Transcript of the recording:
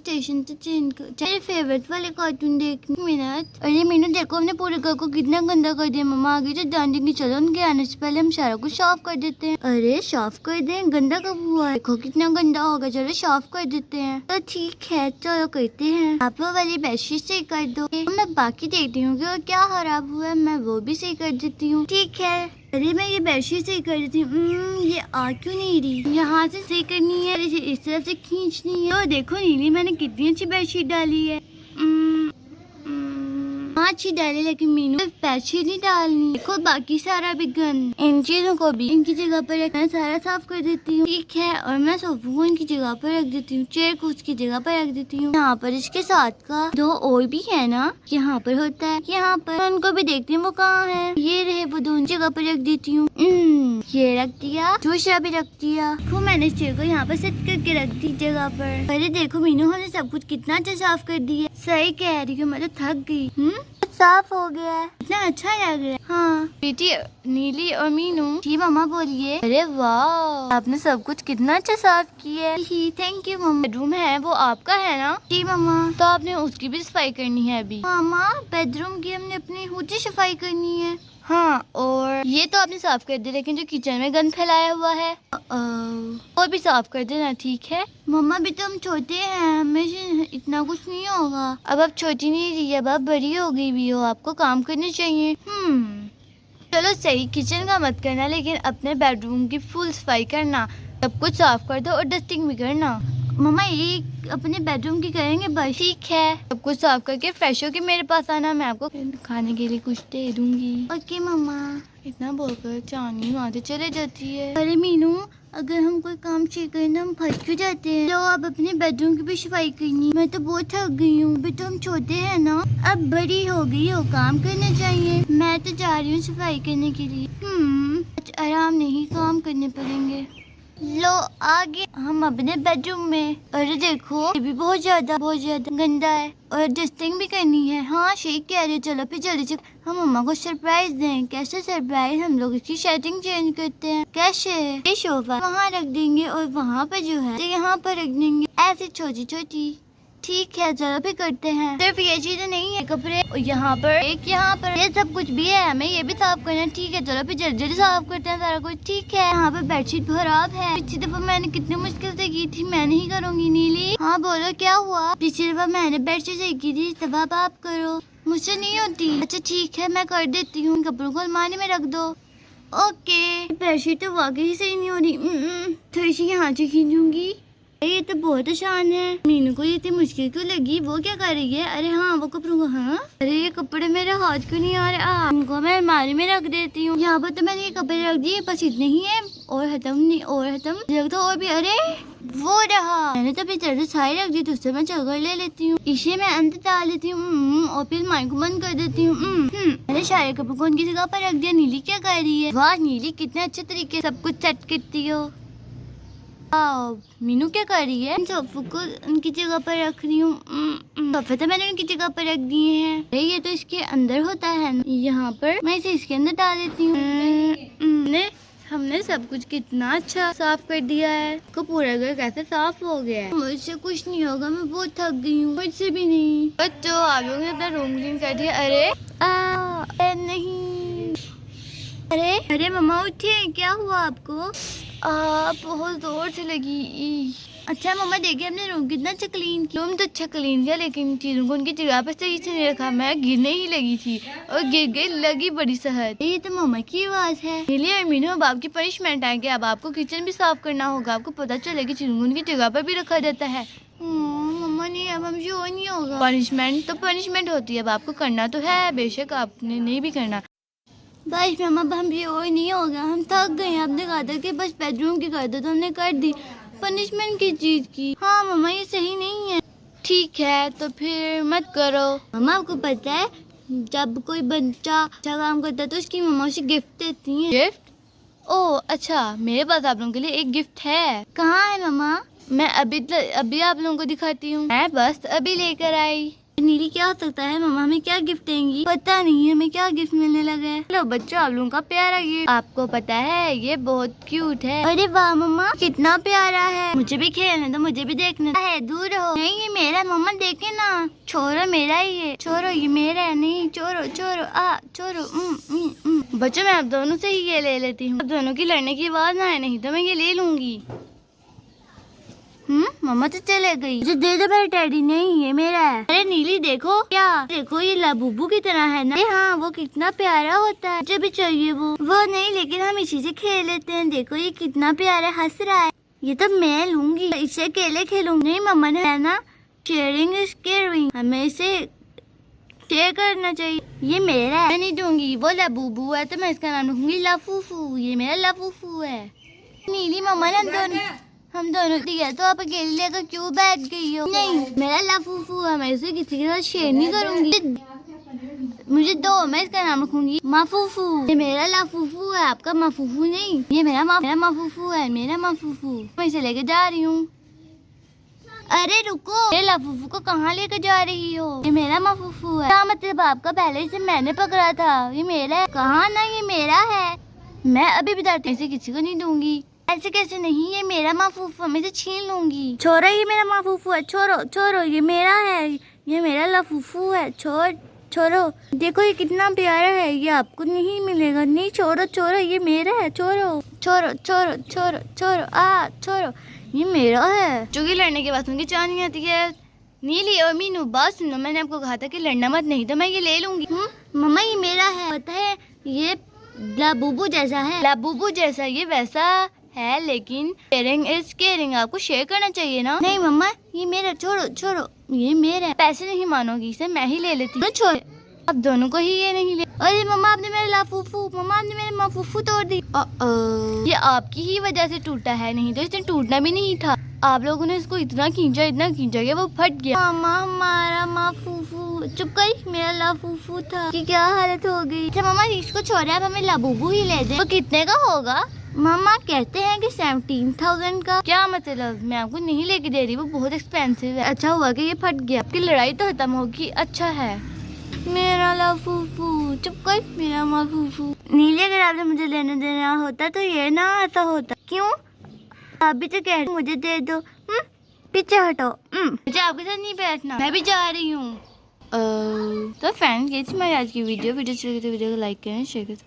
Station तो change कर, मेरे फेवरेट वाले कार्टून देख मिनट। अरे मीनू देखो हमने पूरे घर को कितना गंदा कर दिया। मम्मा आगे तो जान देंगे, चलो उनके आने से पहले हम सारा कुछ साफ कर देते हैं। अरे साफ कर दें, गंदा कब हुआ है? देखो कितना गंदा होगा, चलो साफ कर देते हैं। तो ठीक है चलो करते हैं। आप वो वाली बेडशीट सही कर दो, मैं बाकी देखती हूँ कि क्या खराब हुआ है, मैं वो भी सही कर देती हूँ। ठीक है। अरे मैं ये बेडशीट सही कर देती हूँ। ये आ क्यों नहीं रही? यहाँ से सही करनी है, इस तरफ से खींचनी है। तो देखो नीली मैंने कितनी अच्छी बेडशीट डाली है। अच्छी डाली, लेकिन मीनू बेडशीट नहीं डालनी। देखो बाकी सारा भी गंद, इन चीजों को भी इनकी जगह पर रखना, सारा साफ कर देती हूँ। ठीक है। और मैं सोफे को इनकी जगह पर रख देती हूँ, चेयर को उसकी जगह पर रख देती हूँ। यहाँ पर इसके साथ का दो और भी है ना, यहाँ पर होता है, यहाँ पर उनको भी देखती हूँ वो कहाँ है। ये रहे वो दोनों जगह पर रख देती हूँ। ये रख दिया, दूसरा भी रख दिया। वो मैंने चेयर को यहाँ पर सेट करके रख दी जगह पर। अरे देखो मीनू हमने सब कुछ कितना अच्छा साफ कर दिया। सही कह रही हूँ, मैं तो थक गई। साफ हो गया है, इतना अच्छा लग रहा है। हाँ बेटी नीली और मीनू। जी मम्मा बोलिए। अरे वाह आपने सब कुछ कितना अच्छा साफ किया है। Thank you mamma. बेडरूम है वो आपका है ना? जी मम्मा। तो आपने उसकी भी सफाई करनी है अभी? मामा बेडरूम की हमने अपनी ऊँची सफाई करनी है। हाँ और ये तो आपने साफ कर दिया, लेकिन जो किचन में गंद फैलाया हुआ है वो भी साफ कर देना। ठीक है मम्मा, भी तो हम छोटे हैं, हमें इतना कुछ नहीं होगा। अब आप छोटी नहीं रही, अब आप बड़ी हो गई भी हो, आपको काम करने चाहिए। चलो सही, किचन का मत करना, लेकिन अपने बेडरूम की फुल सफाई करना, सब कुछ साफ कर दो और डस्टिंग भी करना। मम्मा ये अपने बेडरूम की करेंगे बस। ठीक है, सब कुछ साफ करके फ्रेश होके मेरे पास आना, मैं आपको खाने के लिए कुछ दे दूंगी। ओके मम्मा। इतना बोलकर चांदी वहाँ से चले जाती है। अरे मीनू अगर हम कोई काम चाहिए करें ना हम फंस क्यों जाते हैं? तो आप अपने बेडरूम की भी सफाई करनी। मैं तो बहुत थक गई हूँ, अभी तो हम छोटे हैं ना, अब बड़ी हो गई हो, काम करना चाहिए। मैं तो जा रही हूँ सफाई करने के लिए। आराम नहीं, काम करने पड़ेंगे। लो आगे हम अपने बेडरूम में। अरे देखो ये भी बहुत ज्यादा गंदा है और डस्टिंग भी करनी है। हाँ सही कह रहे हो। चलो फिर जल्दी से हम मम्मा को सरप्राइज दें। कैसे सरप्राइज? हम लोग इसकी सेटिंग चेंज करते हैं। कैसे? ये सोफा वहाँ रख देंगे और वहाँ पे जो है यहाँ पर रख देंगे, ऐसे छोटी छोटी। ठीक है चलो फिर करते हैं। सिर्फ ये चीजें नहीं है, कपड़े यहाँ पर एक, यहाँ पर ये सब कुछ भी है, हमें ये भी साफ करना है। ठीक है चलो फिर जल्दी जल्दी साफ करते हैं सारा कुछ। ठीक है। यहाँ पर बेडशीट खराब है, पिछली दफा मैंने कितनी मुश्किल से की थी। मैं नहीं करूँगी। नीली हाँ बोलो क्या हुआ? पिछली दफा मैंने बेडशीट सही की थी, इस दफा आप करो, मुझसे नहीं होती। अच्छा ठीक है मैं कर देती हूँ, कपड़ों को अलमारी में रख दो। ओके। बेडशीट तो वाकई सही नहीं हो रही, थोड़ी सी यहाँ से खींचूंगी। ये तो बहुत आसान है। मीनू को ये इतनी मुश्किल क्यों लगी? वो क्या कर रही है? अरे हाँ वो कपड़ों को। हाँ अरे ये कपड़े मेरे हाथ क्यों नहीं आ रहे? इनको मैं अलमारी में रख देती हूँ। यहाँ पर तो मैंने ये कपड़े रख दिए, बस इतने ही है और खत्म नहीं, और खत्म रख दो। और भी अरे वो रहा, मैंने तो फिर सारी रख दी, तो उससे मैं चलकर ले लेती हूँ। इसे मैं अंदर डाल देती हूँ और फिर माइक को बंद कर देती हूँ। मैंने सारे कपड़ों को उनकी जगह पर रख दिया। नीली क्या कर रही है? वाह नीली कितने अच्छे तरीके सब कुछ सेट करती हो। मीनू क्या कर रही है? सोफे को उनकी जगह पर रख रही हूँ। सोफे तो मैंने उनकी जगह पर रख दिए हैं। अरे ये तो इसके अंदर होता है, यहाँ पर मैं इसे इसके अंदर डाल देती हूँ। हमने सब कुछ कितना अच्छा साफ कर दिया है। को पूरा घर कैसे साफ हो गया है। मुझसे कुछ नहीं होगा, मैं बहुत थक गई हूँ। मुझसे भी नहीं। बच्चों आप लोगों ने अपना रूम क्लीन कर दिया? अरे नहीं। अरे मम्मा उठे, क्या हुआ आपको? बहुत जोर से लगी। अच्छा मम्मा देखिए हमने रूम कितना अच्छा क्लीन किया। रूम तो अच्छा क्लीन किया, लेकिन चीजों को उनकी जगह पर सही से नहीं रखा। मैं गिरने ही लगी थी और गिर गई, लगी बड़ी सहत। ये तो मम्मा की आवाज है। और मीनू अब आपकी पनिशमेंट है कि अब आपको किचन भी साफ करना होगा। आपको पता चलेगी चीजों को उनकी जगह पर भी रखा जाता है। मम्मा नहीं, अब हमसे वो नहीं होगा। पनिशमेंट तो पनिशमेंट होती है, अब आपको करना तो है, बेशक आपने नहीं भी करना। बस मम्मा हम ये और नहीं होगा, हम थक गए हैं। आपने कहा था कि बस बेडरूम की कर दो, तो हमने कर दी। पनिशमेंट की चीज की। हाँ मम्मा ये सही नहीं है। ठीक है तो फिर मत करो। मम्मा आपको पता है जब कोई बच्चा अच्छा काम करता है तो उसकी मम्मा उसे गिफ्ट देती है। गिफ्ट? ओह अच्छा, मेरे पास आप लोगों के लिए एक गिफ्ट है। कहाँ है मम्मा? मैं अभी आप लोगों को दिखाती हूँ। मैं बस अभी लेकर आई। नीली क्या हो सकता है? मम्मा हमें क्या गिफ्ट देंगी? पता नहीं हमें क्या गिफ्ट मिलने लगा है। लो बच्चों, आप लोगों का प्यारा गिफ्ट। आपको पता है ये बहुत क्यूट है। अरे वाह मम्मा, कितना प्यारा है। मुझे भी खेलने दो, मुझे भी देखने दो। है दूर हो। नहीं ये मेरा मम्मा, देखे ना। छोरो मेरा ही है। छोरो ये मेरा है। नहीं छोरो छोरो छोरो। बच्चों मैं आप दोनों से ही ये ले लेती हूँ। आप दोनों की लड़ने की आवाज ना आए, नहीं तो मैं ये ले लूंगी। मम्मा तो चले गई। मुझे दे दो मेरा टेडी। नहीं ये मेरा है। अरे नीली देखो, क्या देखो ये लाबूबू की तरह है ना। हाँ वो कितना प्यारा होता है। मुझे भी चाहिए वो नहीं, लेकिन हम इसी से खेल लेते हैं। देखो ये कितना प्यारा हंस रहा है। ये तो मैं लूंगी, इससे अकेले खेलूंगी। नहीं मम्मा ने है ना, शेयरिंग इज केयरिंग, हमें इसे शेयर करना चाहिए। ये मेरा है, मैं नहीं दूंगी। वो लाबूबू है तो मैं इसका नाम रखूंगी लाफूफू। ये मेरा लाफूफू है। नीली मम्मा ने हम दोनों दिया तो आप अकेले लेकर क्यों बैठ गई हो? नहीं मेरा लाफूफू है, मैं इसे किसी के साथ शेयर नहीं करूंगी। मुझे दो, मैं इसका नाम रखूंगी माफूफू। ये मेरा लाफूफू है, आपका माफूफू नहीं। ये मेरा माफूफू है, मेरा माफूफू। मैं इसे लेके जा रही हूँ। अरे रुको, मेरे लाफूफू को कहाँ लेकर जा रही हो? ये मेरा माफूफू है। क्या मतलब आपका? पहले से मैंने पकड़ा था। ये मेरा है। कहाँ ना, ये मेरा है। मैं अभी बताती हूँ, इसे किसी को नहीं दूंगी। ऐसे कैसे नहीं, ये मेरा माफूफू, मैं इसे छीन लूंगी। छोरो ये मेरा माफूफू है। छोरो छोरो ये मेरा है। ये मेरा लाफूफू है। छोरो देखो ये कितना प्यारा है। ये आपको नहीं मिलेगा। नहीं छोरो छोरो ये मेरा है। छोरो छोरो छोरो छोरो छोरो छोरो ये मेरा है। जो कि लड़ने के बाद उनकी चाह नहीं आती है। नीली और मीनू बात सुनो, मैंने आपको कहा था कि लड़ना मत, नहीं तो मैं ये ले लूंगी। मम्मा ये मेरा है। पता है ये लाबूबू जैसा है। लाबूबू जैसा ये वैसा है, लेकिन शेयरिंग इज केयरिंग, आपको शेयर करना चाहिए ना। नहीं मम्मा ये मेरा। छोड़ो छोड़ो ये मेरा है। पैसे नहीं मानोगी, इसे मैं ही ले लेती हूँ। छोड़, अब दोनों को ही ये नहीं ले। अरे मम्मा आपने मेरा लाफूफू, मम्मा आपने मेरे माफूफू तोड़ दी। ये आपकी ही वजह से टूटा है, नहीं तो इसे टूटना भी नहीं था। आप लोगों ने इसको इतना खींचा कि वो फट गया। मामा हमारा माफूफू, चुप कर, मेरा लाफूफू था। कि क्या हालत हो गई। अच्छा मम्मा इसको छोड़े, आप हमें लाबूबू ही ले दे। तो कितने का होगा? मामा कहते हैं कि 17,000 का। क्या मतलब? मैं आपको नहीं लेके दे रही, वो बहुत एक्सपेंसिव है। अच्छा हुआ कि ये फट गया, आपकी लड़ाई तो खत्म होगी। अच्छा है मेरा लाफूफू। चुप कर, मेरा माफूफू। नीले अगर आपने मुझे लेने देना होता तो ये ना आता होता। क्यों? आप भी तो कह रहे मुझे दे दो। पीछे हटो। मुझे आपके साथ नहीं बैठना, मैं भी जा रही हूँ। तो फ्रेंड्स ये थी मेरी आज की वीडियो अच्छी लगी तो वीडियो को लाइक करें, शेयर करें।